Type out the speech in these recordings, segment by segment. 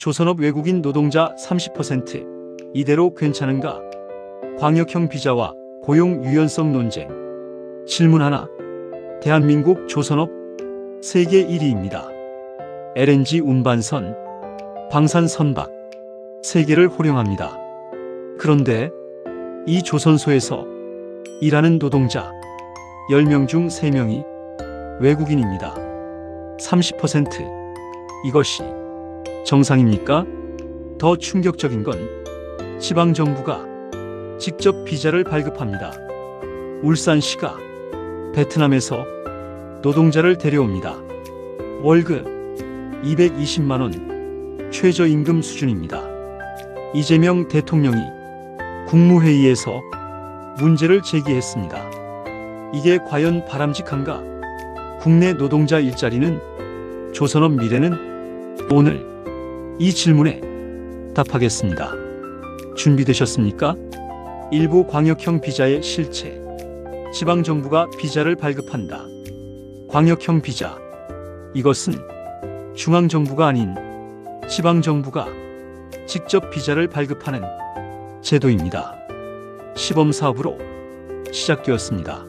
조선업 외국인 노동자 30% 이대로 괜찮은가? 광역형 비자와 고용 유연성 논쟁. 질문 하나. 대한민국 조선업 세계 1위입니다. LNG 운반선, 방산 선박, 세계를 호령합니다. 그런데 이 조선소에서 일하는 노동자 10명 중 3명이 외국인입니다. 30%. 이것이 정상입니까? 더 충격적인 건 지방정부가 직접 비자를 발급합니다. 울산시가 베트남에서 노동자를 데려옵니다. 월급 220만원 최저임금 수준입니다. 이재명 대통령이 국무회의에서 문제를 제기했습니다. 이게 과연 바람직한가? 국내 노동자 일자리는, 조선업 미래는? 오늘 이 질문에 답하겠습니다. 준비되셨습니까? 일부 광역형 비자의 실체. 지방정부가 비자를 발급한다. 광역형 비자. 이것은 중앙정부가 아닌 지방정부가 직접 비자를 발급하는 제도입니다. 시범사업으로 시작되었습니다.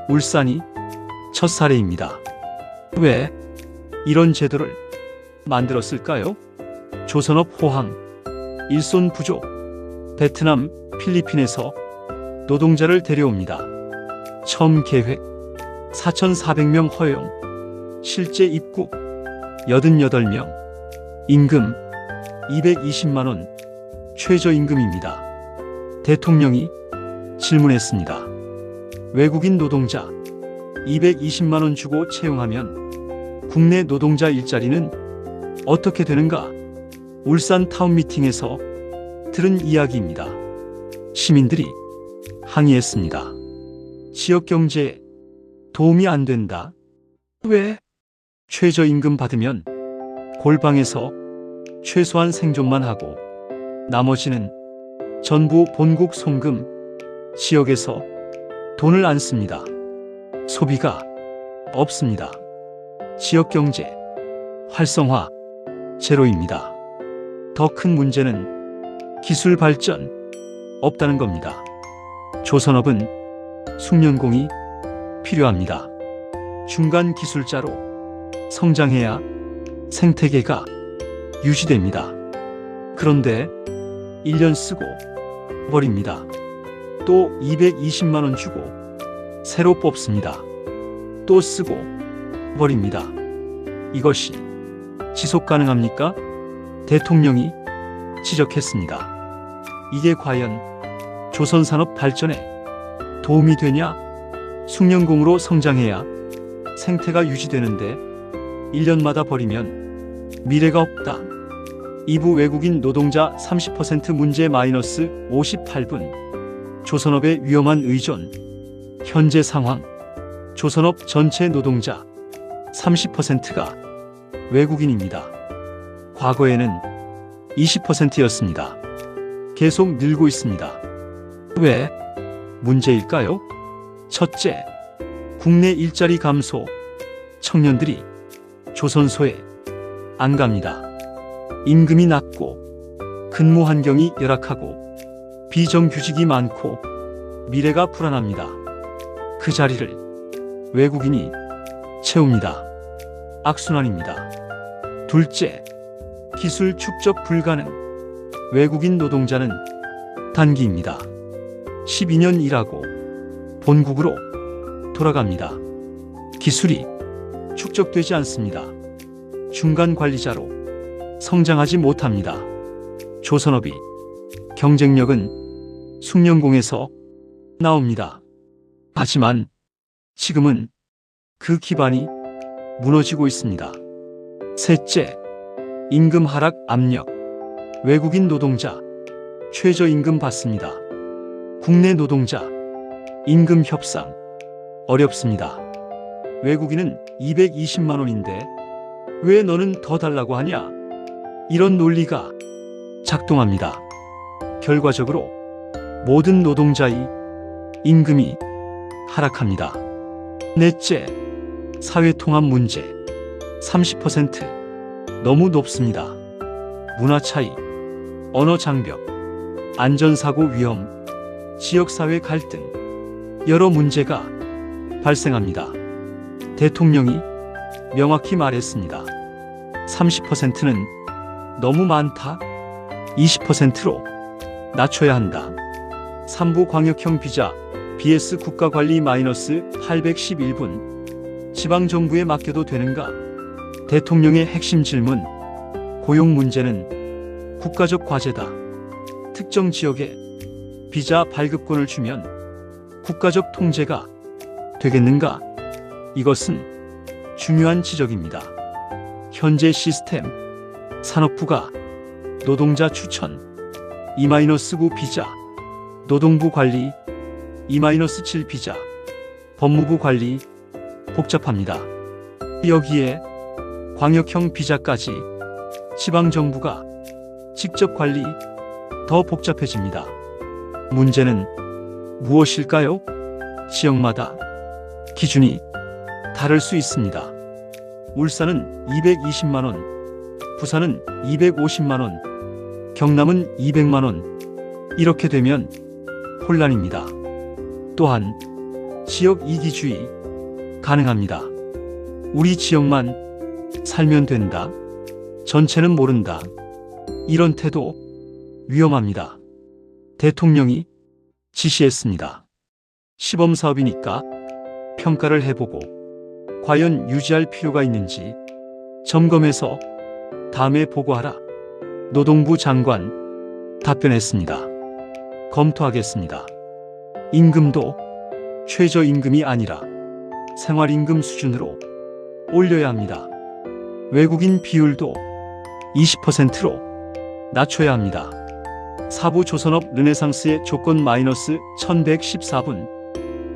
울산이 첫 사례입니다. 왜 이런 제도를 만들었을까요? 조선업 호황, 일손 부족, 베트남, 필리핀에서 노동자를 데려옵니다. 처음 계획 4,400명 허용, 실제 입국 88명, 임금 220만원 최저임금입니다. 대통령이 질문했습니다. 외국인 노동자 220만원 주고 채용하면 국내 노동자 일자리는 어떻게 되는가? 울산 타운미팅에서 들은 이야기입니다. 시민들이 항의했습니다. 지역경제에 도움이 안 된다. 왜? 최저임금 받으면 골방에서 최소한 생존만 하고 나머지는 전부 본국 송금, 지역에서 돈을 안 씁니다. 소비가 없습니다. 지역경제 활성화 제로입니다. 더 큰 문제는 기술 발전 없다는 겁니다. 조선업은 숙련공이 필요합니다. 중간 기술자로 성장해야 생태계가 유지됩니다. 그런데 1년 쓰고 버립니다. 또 220만원 주고 새로 뽑습니다. 또 쓰고 버립니다. 이것이 지속 가능합니까? 대통령이 지적했습니다. 이게 과연 조선산업 발전에 도움이 되냐? 숙련공으로 성장해야 생태가 유지되는데 1년마다 버리면 미래가 없다. 2부 외국인 노동자 30% 문제 마이너스 58분. 조선업의 위험한 의존. 현재 상황. 조선업 전체 노동자 30%가 외국인입니다. 과거에는 20%였습니다. 계속 늘고 있습니다. 왜 문제일까요? 첫째, 국내 일자리 감소. 청년들이 조선소에 안 갑니다. 임금이 낮고 근무 환경이 열악하고 비정규직이 많고 미래가 불안합니다. 그 자리를 외국인이 채웁니다. 악순환입니다. 둘째, 기술 축적 불가능. 외국인 노동자는 단기입니다. 12년 일하고 본국으로 돌아갑니다. 기술이 축적되지 않습니다. 중간 관리자로 성장하지 못합니다. 조선업이 경쟁력은 숙련공에서 나옵니다. 하지만 지금은 그 기반이 무너지고 있습니다. 셋째, 임금 하락 압력. 외국인 노동자 최저임금 받습니다. 국내 노동자 임금 협상 어렵습니다. 외국인은 220만원인데 왜 너는 더 달라고 하냐? 이런 논리가 작동합니다. 결과적으로 모든 노동자의 임금이 하락합니다. 넷째, 사회통합 문제. 30% 너무 높습니다. 문화 차이, 언어 장벽, 안전사고 위험, 지역사회 갈등, 여러 문제가 발생합니다. 대통령이 명확히 말했습니다. 30%는 너무 많다. 20%로 낮춰야 한다. 3부 광역형 비자 BS 국가관리 -811분 지방정부에 맡겨도 되는가? 대통령의 핵심 질문. 고용 문제는 국가적 과제다. 특정 지역에 비자 발급권을 주면 국가적 통제가 되겠는가? 이것은 중요한 지적입니다. 현재 시스템, 산업부가 노동자 추천, E-9 비자, 노동부 관리, E-7 비자, 법무부 관리, 복잡합니다. 여기에 광역형 비자까지 지방정부가 직접 관리, 더 복잡해집니다. 문제는 무엇일까요? 지역마다 기준이 다를 수 있습니다. 울산은 220만원, 부산은 250만원, 경남은 200만원. 이렇게 되면 혼란입니다. 또한 지역 이기주의 가능합니다. 우리 지역만 살면 된다. 전체는 모른다. 이런 태도 위험합니다. 대통령이 지시했습니다. 시범사업이니까 평가를 해보고 과연 유지할 필요가 있는지 점검해서 다음에 보고하라. 노동부 장관 답변했습니다. 검토하겠습니다. 임금도 최저임금이 아니라 생활임금 수준으로 올려야 합니다. 외국인 비율도 20%로 낮춰야 합니다. 사부 조선업 르네상스의 조건 -1114분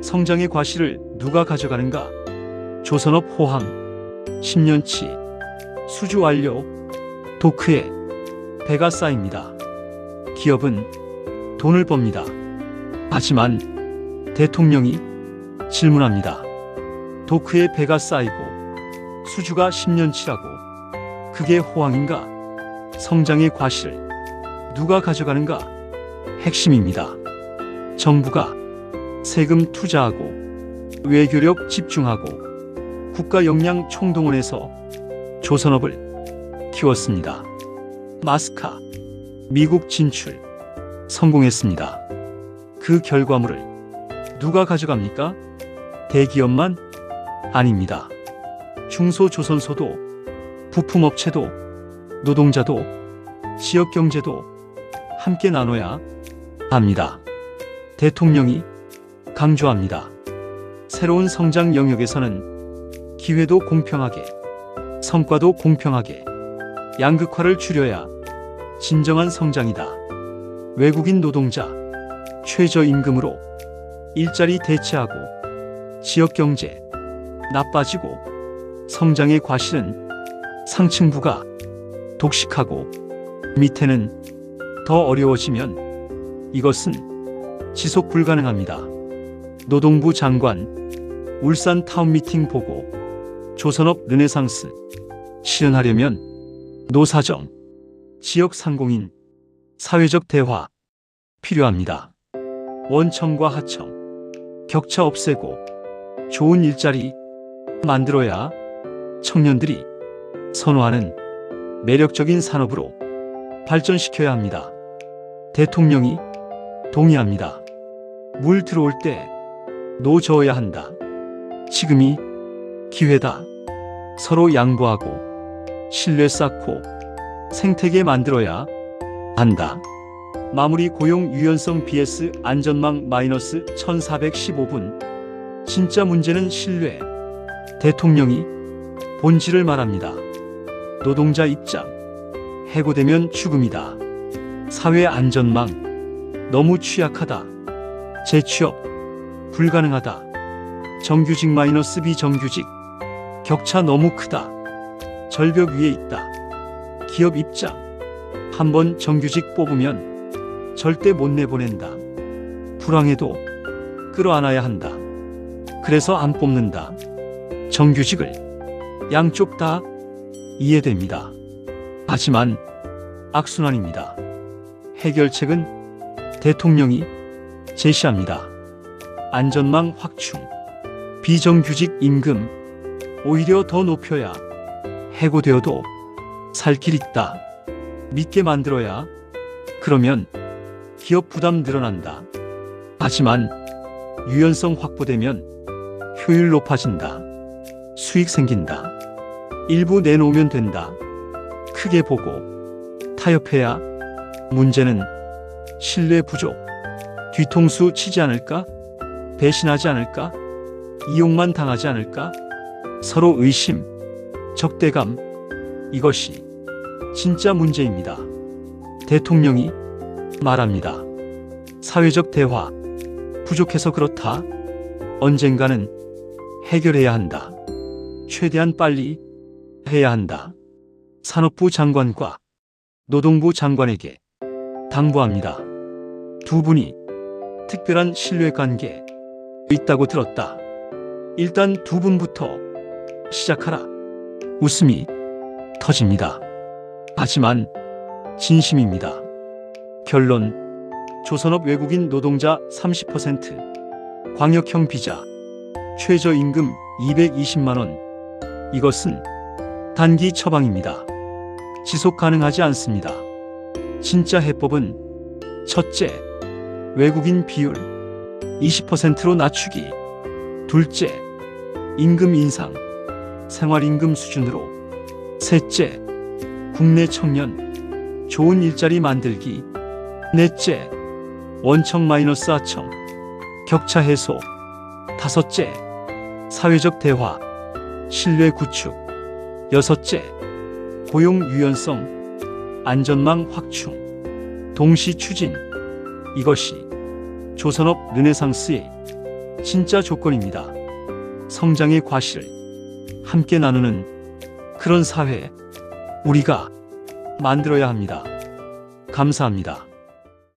성장의 과실을 누가 가져가는가? 조선업 호황 10년치 수주 완료. 도크에 배가 쌓입니다. 기업은 돈을 법니다. 하지만 대통령이 질문합니다. 도크에 배가 쌓이고 수주가 10년치라고 그게 호황인가? 성장의 과실 누가 가져가는가? 핵심입니다. 정부가 세금 투자하고 외교력 집중하고 국가 역량 총동원해서 조선업을 키웠습니다. 마스카 미국 진출 성공했습니다. 그 결과물을 누가 가져갑니까? 대기업만? 아닙니다. 중소조선소도, 부품업체도, 노동자도, 지역경제도 함께 나눠야 합니다. 대통령이 강조합니다. 새로운 성장 영역에서는 기회도 공평하게, 성과도 공평하게, 양극화를 줄여야 진정한 성장이다. 외국인 노동자 최저임금으로 일자리 대체하고 지역경제 나빠지고 성장의 과실은 상층부가 독식하고 밑에는 더 어려워지면 이것은 지속 불가능합니다. 노동부 장관 울산 타운 미팅 보고 조선업 르네상스 실현하려면 노사정, 지역 상공인, 사회적 대화 필요합니다. 원청과 하청, 격차 없애고 좋은 일자리 만들어야 청년들이 선호하는 매력적인 산업으로 발전시켜야 합니다. 대통령이 동의합니다. 물 들어올 때 노 저어야 한다. 지금이 기회다. 서로 양보하고 신뢰 쌓고 생태계 만들어야 한다. 마무리 고용 유연성 BS 안전망 -1415분 진짜 문제는 신뢰. 대통령이 본질을 말합니다. 노동자 입장 해고되면 죽음이다. 사회 안전망 너무 취약하다. 재취업 불가능하다. 정규직 -비정규직 격차 너무 크다. 절벽 위에 있다. 기업 입장 한번 정규직 뽑으면 절대 못 내보낸다. 불황에도 끌어안아야 한다. 그래서 안 뽑는다. 정규직을 양쪽 다 이해됩니다. 하지만 악순환입니다. 해결책은 대통령이 제시합니다. 안전망 확충, 비정규직 임금 오히려 더 높여야 해고되어도 살 길 있다. 믿게 만들어야. 그러면 기업 부담 늘어난다. 하지만 유연성 확보되면 효율 높아진다. 수익 생긴다. 일부 내놓으면 된다. 크게 보고 타협해야. 문제는 신뢰 부족. 뒤통수 치지 않을까? 배신하지 않을까? 이용만 당하지 않을까? 서로 의심, 적대감. 이것이 진짜 문제입니다. 대통령이 말합니다. 사회적 대화 부족해서 그렇다. 언젠가는 해결해야 한다. 최대한 빨리 해야 한다. 산업부 장관과 노동부 장관에게 당부합니다. 두 분이 특별한 신뢰관계에 있다고 들었다. 일단 두 분부터 시작하라. 웃음이 터집니다. 하지만 진심입니다. 결론: 조선업 외국인 노동자 30%, 광역형 비자, 최저임금 220만원. 이것은 단기 처방입니다. 지속 가능하지 않습니다. 진짜 해법은 첫째, 외국인 비율 20%로 낮추기. 둘째, 임금 인상, 생활임금 수준으로. 셋째, 국내 청년 좋은 일자리 만들기. 넷째, 원청 마이너스 하청, 격차 해소. 다섯째, 사회적 대화, 신뢰 구축. 여섯째, 고용 유연성, 안전망 확충, 동시 추진. 이것이 조선업 르네상스의 진짜 조건입니다. 성장의 과실을 함께 나누는 그런 사회, 우리가 만들어야 합니다. 감사합니다.